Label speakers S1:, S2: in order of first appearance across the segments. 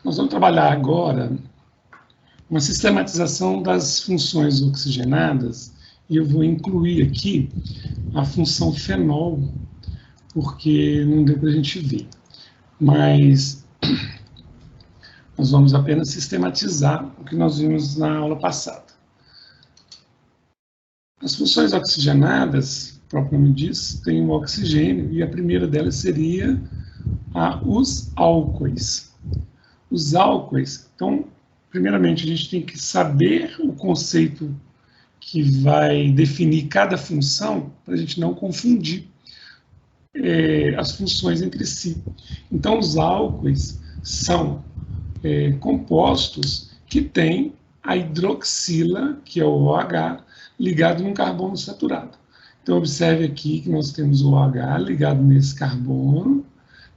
S1: Nós vamos trabalhar agora uma sistematização das funções oxigenadas, e eu vou incluir aqui a função fenol, porque não deu para a gente ver. Mas nós vamos apenas sistematizar o que nós vimos na aula passada. As funções oxigenadas, o próprio nome diz, tem o oxigênio, e a primeira delas seria os álcoois. Os álcoois, então, primeiramente, a gente tem que saber o conceito que vai definir cada função, para a gente não confundir as funções entre si. Então, os álcoois são compostos que têm a hidroxila, que é o OH, ligado num carbono saturado. Então, observe aqui que nós temos o OH ligado nesse carbono,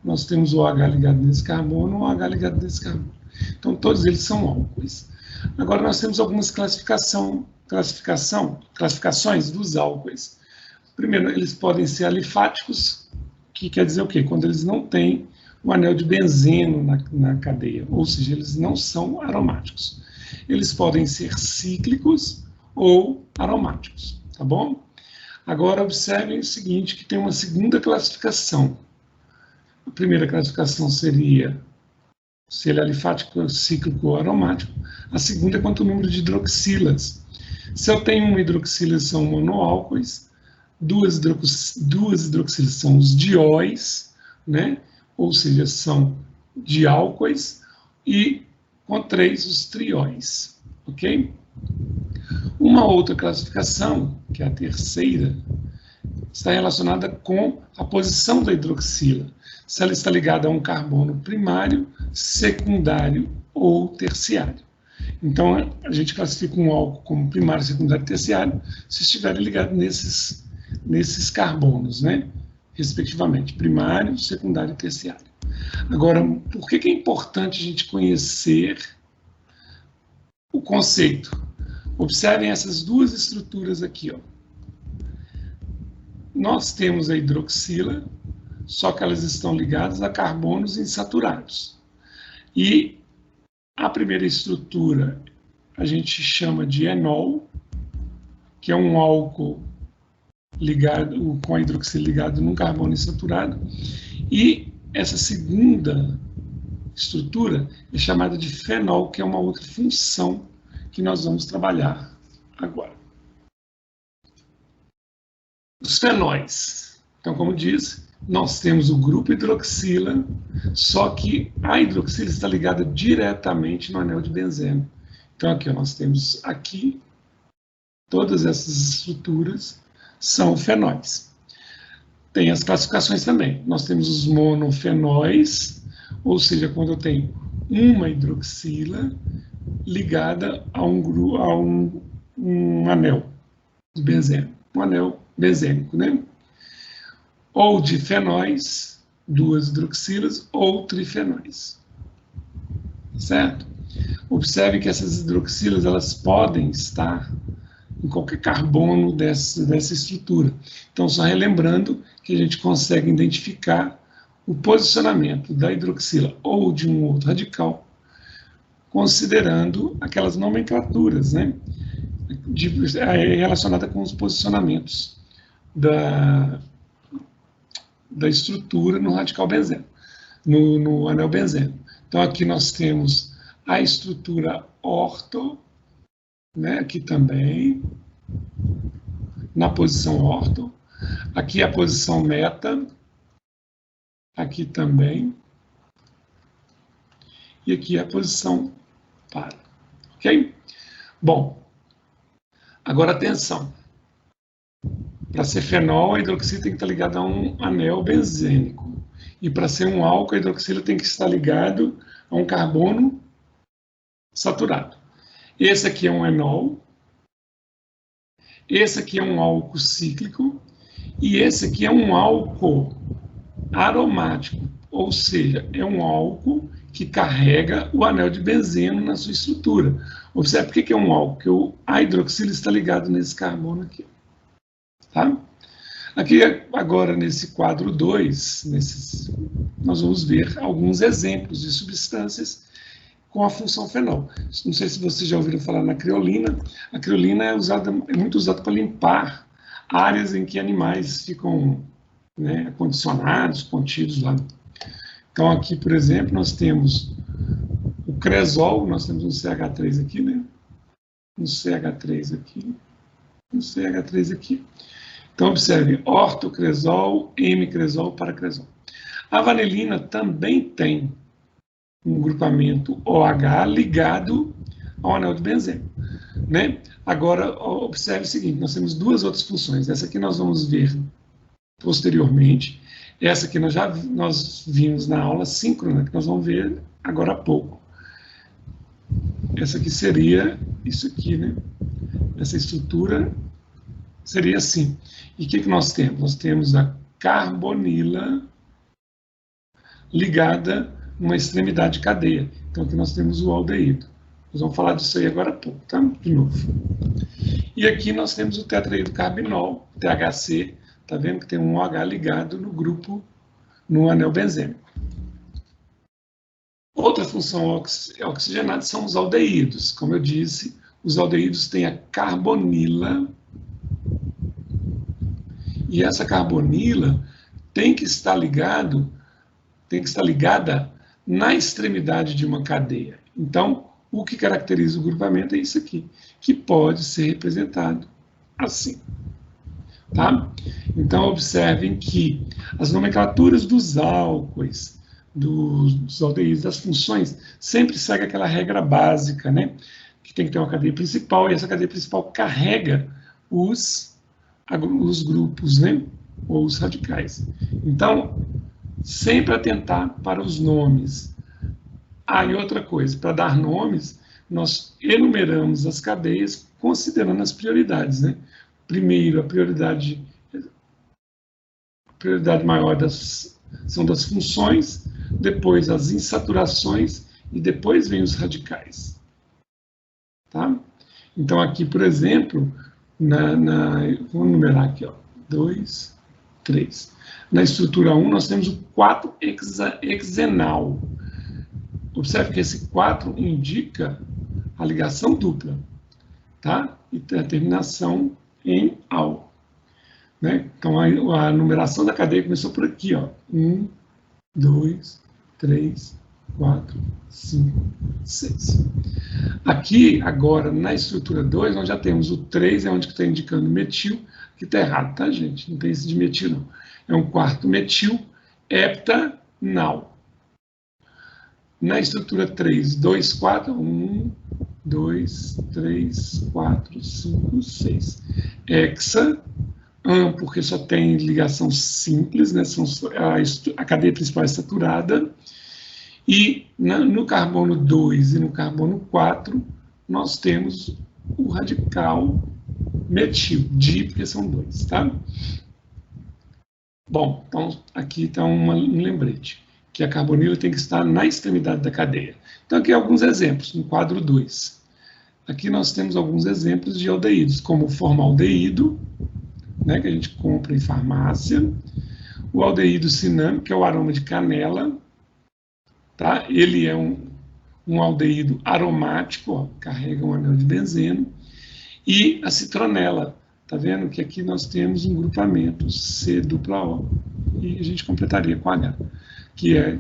S1: nós temos o OH ligado nesse carbono, o OH ligado nesse carbono. Então, todos eles são álcoois. Agora, nós temos algumas classificações dos álcoois. Primeiro, eles podem ser alifáticos, que quer dizer o quê? Quando eles não têm o anel de benzeno na cadeia, ou seja, eles não são aromáticos. Eles podem ser cíclicos ou aromáticos, tá bom? Agora, observem o seguinte, que tem uma segunda classificação. A primeira classificação seria se ele é alifático, cíclico ou aromático. A segunda é quanto ao número de hidroxilas. Se eu tenho uma hidroxila, são monoálcoois, duas hidroxilas são os dióis, né? Ou seja, são diálcoois, e com 3 os trióis, ok? Uma outra classificação, que é a terceira, está relacionada com a posição da hidroxila, se ela está ligada a um carbono primário, secundário ou terciário. Então, a gente classifica um álcool como primário, secundário e terciário, se estiver ligado nesses carbonos, né? Respectivamente, primário, secundário e terciário. Agora, por que é importante a gente conhecer o conceito? Observem essas duas estruturas aqui, ó. Nós temos a hidroxila, só que elas estão ligadas a carbonos insaturados. E a primeira estrutura a gente chama de enol, que é um álcool ligado com a hidroxila ligado num carbono insaturado. E essa segunda estrutura é chamada de fenol, que é uma outra função que nós vamos trabalhar agora. Os fenóis. Então, como disse, nós temos o grupo hidroxila, só que a hidroxila está ligada diretamente no anel de benzeno. Então, aqui nós temos aqui, todas essas estruturas são fenóis. Tem as classificações também. Nós temos os monofenóis, ou seja, quando eu tenho uma hidroxila ligada a um anel de benzeno, um anel benzênico, né? Ou de fenóis, 2 hidroxilas, ou trifenóis. Certo? Observe que essas hidroxilas, elas podem estar em qualquer carbono dessa estrutura. Então, só relembrando que a gente consegue identificar o posicionamento da hidroxila ou de um outro radical, considerando aquelas nomenclaturas, né? Relacionada com os posicionamentos da estrutura no radical benzeno, no anel benzeno. Então, aqui nós temos a estrutura orto, né, aqui também, na posição orto. Aqui a posição meta, aqui também. E aqui a posição para. Ok? Bom, agora atenção. Para ser fenol, a hidroxila tem que estar ligada a um anel benzênico. E para ser um álcool, a hidroxila tem que estar ligado a um carbono saturado. Esse aqui é um enol. Esse aqui é um álcool cíclico. E esse aqui é um álcool aromático. Ou seja, é um álcool que carrega o anel de benzeno na sua estrutura. Observe por que é um álcool, porque a hidroxila está ligado nesse carbono aqui. Tá? Aqui, agora, nesse quadro 2, nós vamos ver alguns exemplos de substâncias com a função fenol. Não sei se vocês já ouviram falar na creolina. A creolina é muito usada para limpar áreas em que animais ficam, né, acondicionados, contidos lá. Então, aqui, por exemplo, nós temos o cresol, nós temos um CH3 aqui, né? Um CH3 aqui, um CH3 aqui. Então, observe, ortocresol, M-cresol, paracresol. A vanilina também tem um grupamento OH ligado ao anel de benzeno, né? Agora, observe o seguinte, nós temos duas outras funções. Essa aqui nós vamos ver posteriormente. Essa aqui nós vimos na aula síncrona, que nós vamos ver agora há pouco. Essa aqui seria isso aqui, né? Essa estrutura seria assim. E o que nós temos? Nós temos a carbonila ligada numa extremidade de cadeia. Então, aqui nós temos o aldeído. Nós vamos falar disso aí agora há pouco, tá? De novo. E aqui nós temos o tetraído carbinol, THC. Tá vendo que tem um OH ligado no grupo, no anel benzênico. Outra função oxigenada são os aldeídos. Como eu disse, os aldeídos têm a carbonila. E essa carbonila tem que estar ligada na extremidade de uma cadeia. Então, o que caracteriza o grupamento é isso aqui, que pode ser representado assim. Tá? Então, observem que as nomenclaturas dos álcoois, dos aldeídos, das funções, sempre segue aquela regra básica, né? Que tem que ter uma cadeia principal, e essa cadeia principal carrega os grupos, né? Ou os radicais. Então, sempre atentar para os nomes. E outra coisa, para dar nomes, nós enumeramos as cadeias considerando as prioridades, né? Primeiro, a prioridade maior são das funções, depois as insaturações e depois vem os radicais. Tá? Então, aqui, por exemplo, vamos numerar aqui, 2, 3. Na estrutura 1, nós temos o 4-hexenal. Observe que esse 4 indica a ligação dupla, tá? E a terminação em al. Né? Então, a numeração da cadeia começou por aqui, 1, 2, 3, 4, 5, 6. Aqui, agora, na estrutura 2, nós já temos o 3, é onde está indicando metil, que está errado, tá, gente? Não tem esse de metil, não. É um quarto metil heptanal. Na estrutura 3, 2, 4, 1, 2, 3, 4, 5, 6. Hexa, porque só tem ligação simples, né? A cadeia principal é saturada. E no carbono 2 e no carbono 4, nós temos o radical metil, porque são 2, tá? Bom, então aqui está um lembrete, que a carbonila tem que estar na extremidade da cadeia. Então aqui alguns exemplos, no quadro 2. Aqui nós temos alguns exemplos de aldeídos, como o formaldeído, né, que a gente compra em farmácia, o aldeído cinâmico, que é o aroma de canela, tá? Ele é um aldeído aromático, carrega um anel de benzeno, e a citronela, tá vendo que aqui nós temos um grupamento C-O, e a gente completaria com H, que é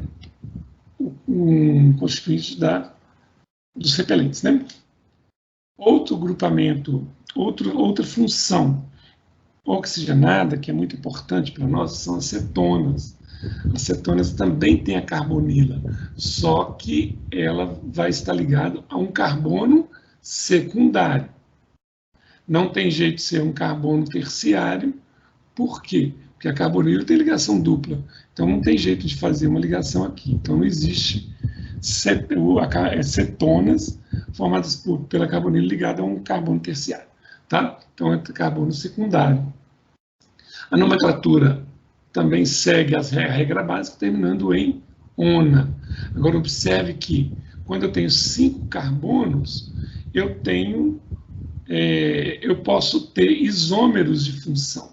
S1: um constituinte dos repelentes, né? Outro grupamento, outra função oxigenada, que é muito importante para nós, são as cetonas. As cetonas também têm a carbonila, só que ela vai estar ligada a um carbono secundário. Não tem jeito de ser um carbono terciário. Por quê? Porque a carbonila tem ligação dupla. Então, não tem jeito de fazer uma ligação aqui. Então, não existe cetonas formadas pela carbonila ligada a um carbono terciário. Tá? Então, é carbono secundário. A nomenclatura também segue a regra básica, terminando em ona. Agora, observe que, quando eu tenho 5 carbonos, eu posso ter isômeros de função.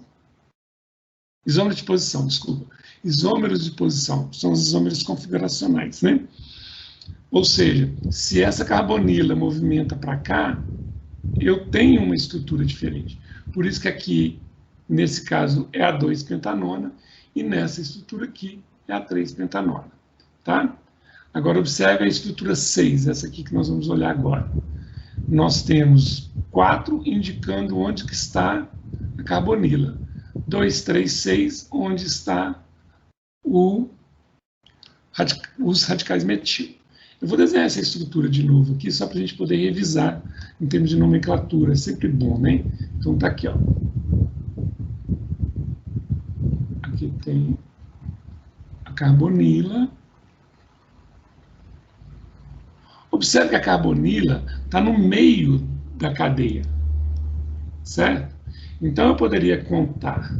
S1: Isômeros de posição, desculpa. Isômeros de posição, são os isômeros configuracionais, né? Ou seja, se essa carbonila movimenta para cá, eu tenho uma estrutura diferente. Por isso que aqui, nesse caso, é a 2-pentanona, e nessa estrutura aqui é a 3-pentanona. Tá? Agora, observe a estrutura 6, essa aqui que nós vamos olhar agora. Nós temos 4 indicando onde que está a carbonila. 2, 3, 6, onde está os radicais metil. Eu vou desenhar essa estrutura de novo aqui, só para a gente poder revisar em termos de nomenclatura. É sempre bom, né? Então tá aqui, ó. Aqui tem a carbonila. Observe que a carbonila está no meio da cadeia, certo? Então eu poderia contar.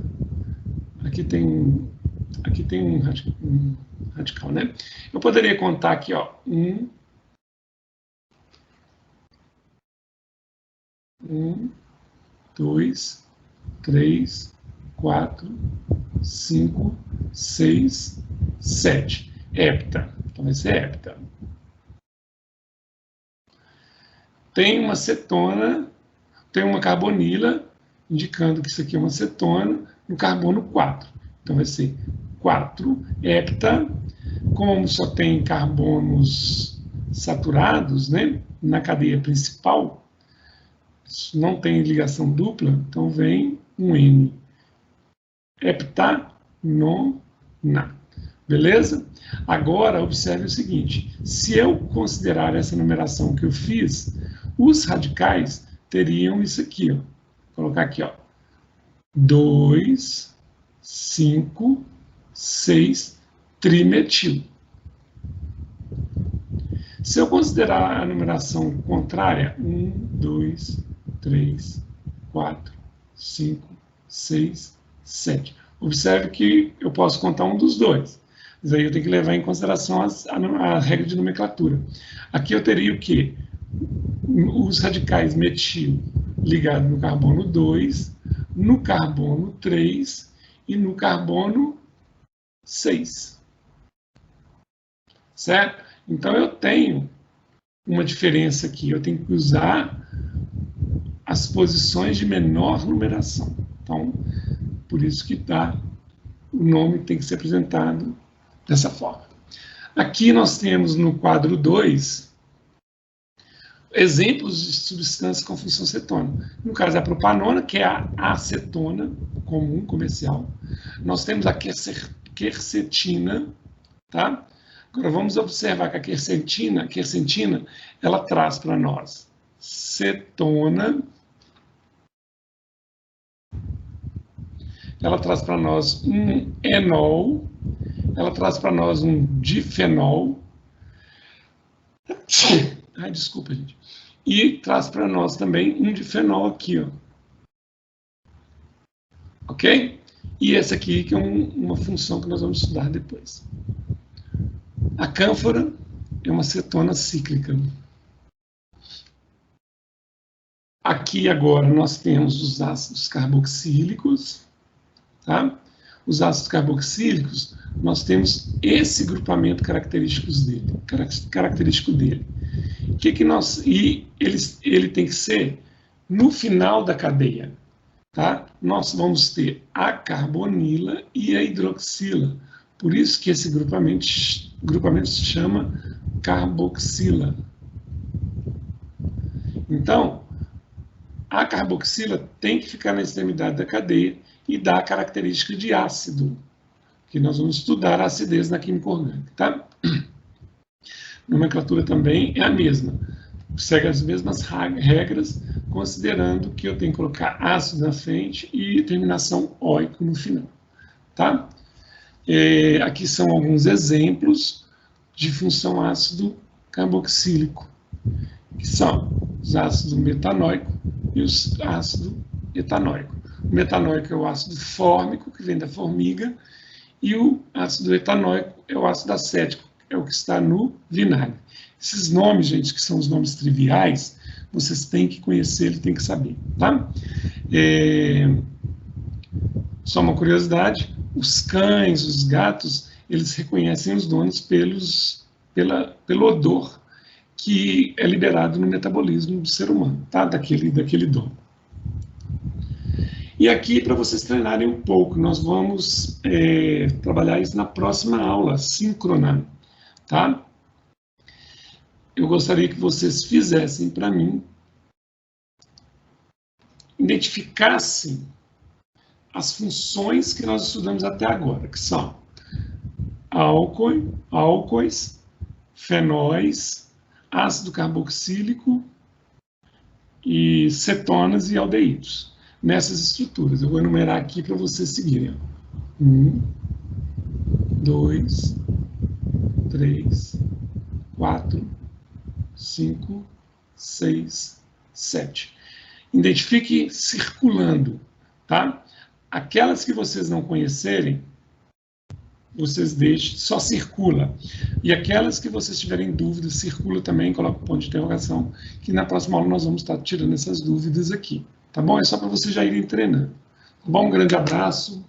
S1: Aqui tem um radical, né? Eu poderia contar aqui, ó, 1, 2, 3, 4, 5, 6, 7. Hepta. Então vai ser hepta. Tem uma cetona, tem uma carbonila, indicando que isso aqui é uma cetona, no carbono 4. Então vai ser 4 hepta. Como só tem carbonos saturados, né, na cadeia principal, não tem ligação dupla, então vem um N. Heptanona. Beleza? Agora, observe o seguinte, se eu considerar essa numeração que eu fiz, os radicais teriam isso aqui, ó. Vou colocar aqui, ó. 2, 5, 6, trimetil. Se eu considerar a numeração contrária, 1, 2, 3, 4, 5, 6, 7. Observe que eu posso contar um dos dois. Mas aí eu tenho que levar em consideração a regra de nomenclatura. Aqui eu teria o quê? Os radicais metil ligados no carbono 2, no carbono 3 e no carbono 6. Certo? Então eu tenho uma diferença aqui. Eu tenho que usar as posições de menor numeração. Então, por isso que o nome tem que ser apresentado dessa forma. Aqui nós temos no quadro 2 exemplos de substâncias com função cetônica. No caso, a propanona, que é a acetona comum, comercial. Nós temos a quercetina, tá? Agora vamos observar que a quercetina, ela traz para nós cetona, ela traz para nós um enol, ela traz para nós um difenol, ai, desculpa, gente, e traz para nós também um difenol aqui, ó. Ok? E essa aqui que é uma função que nós vamos estudar depois. A cânfora é uma cetona cíclica. Aqui agora nós temos os ácidos carboxílicos, tá? Os ácidos carboxílicos, nós temos esse grupamento característico dele. Ele tem que ser no final da cadeia, tá? Nós vamos ter a carbonila e a hidroxila. Por isso que esse grupamento se chama carboxila. Então, a carboxila tem que ficar na extremidade da cadeia e dar a característica de ácido, que nós vamos estudar a acidez na química orgânica, tá? A nomenclatura também é a mesma, segue as mesmas regras, considerando que eu tenho que colocar ácido na frente e terminação óico no final, tá? Aqui são alguns exemplos de função ácido carboxílico, que são os ácidos metanóico e os ácidos etanóico. O metanóico é o ácido fórmico, que vem da formiga, e o ácido etanóico é o ácido acético, é o que está no vinagre. Esses nomes, gente, que são os nomes triviais, vocês têm que conhecer, eles têm que saber, tá? Só uma curiosidade, os cães, os gatos, eles reconhecem os donos pelos pelo odor que é liberado no metabolismo do ser humano, tá? Daquele dom. E aqui, para vocês treinarem um pouco, nós vamos trabalhar isso na próxima aula, síncrona, tá? Eu gostaria que vocês fizessem para mim, identificassem as funções que nós estudamos até agora, que são álcoois, fenóis, ácido carboxílico e cetonas e aldeídos. Nessas estruturas, eu vou enumerar aqui para vocês seguirem. 1, 2, 3, 4, 5, 6, 7. Identifique circulando, tá? Aquelas que vocês não conhecerem, vocês deixem, só circula. E aquelas que vocês tiverem dúvidas, circula também, coloca o ponto de interrogação, que na próxima aula nós vamos estar tirando essas dúvidas aqui. Tá bom? É só para vocês já irem treinando. Tá bom? Um grande abraço.